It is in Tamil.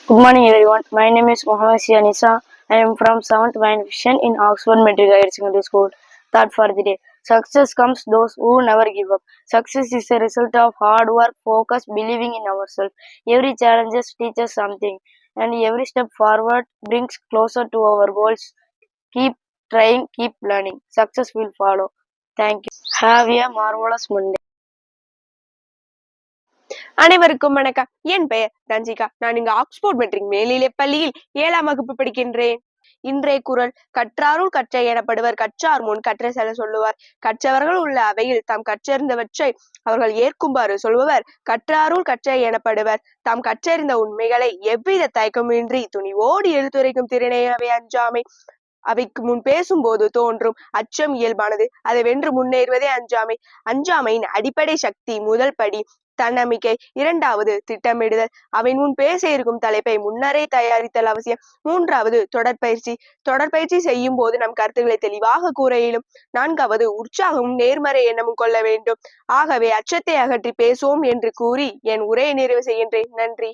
Good morning, everyone. My name is Mohammed Sianisa. I am from 7th Mind Vision in Oxford Metric Higher Secondary School. Thought for the day. Success comes those who never give up. Success is a result of hard work, focus, believing in ourselves. Every challenge teaches something, and every step forward brings closer to our goals. Keep trying, keep learning. Success will follow. Thank you. Have a marvelous Monday. அனைவருக்கும் வணக்கம். என் பெயர் தஞ்சிகா. நான் இங்கு ஆக்ஸ்போர்ட் மெட்ரிக் மேல்நிலைப் பள்ளியில் 7ஆம் வகுப்பு படிக்கின்றேன். இன்றைய குறள்: கற்றாருள் கற்றை எனப்படுவர், கற்றார் முன் கற்றை செல சொல்லுவார். கற்றவர்கள் உள்ள அவையில் தாம் கற்றறிந்தவற்றை அவர்கள் ஏற்குமாறு சொல்பவர் கற்றாருள் கற்றை எனப்படுவர். தாம் கற்றறிந்த உண்மைகளை எவ்வித தயக்கமின்றி துணிவோடு எடுத்துரைக்கும் திறனே அவை அஞ்சாமை. அவைக்கு முன் பேசும்போது தோன்றும் அச்சம் இயல்பானது. அதை வென்று முன்னேறுவதே அஞ்சாமை. அஞ்சாமையின் அடிப்படை சக்தி: முதல் படி தன்னம்பிக்கை, இரண்டாவது திட்டமிடுதல், அவை முன் பேச இருக்கும் தலைப்பை முன்னரே தயாரித்தல் அவசியம். மூன்றாவது தொடர்பயிற்சி. தொடர்பயிற்சி செய்யும் போது நம் கருத்துக்களை தெளிவாக கூற இயலும். நான்காவது உற்சாகமும் நேர்மறை எண்ணமும் கொள்ள வேண்டும். ஆகவே அச்சத்தை அகற்றி பேசுவோம் என்று கூறி என் உரையை நிறைவு செய்கின்றேன். நன்றி.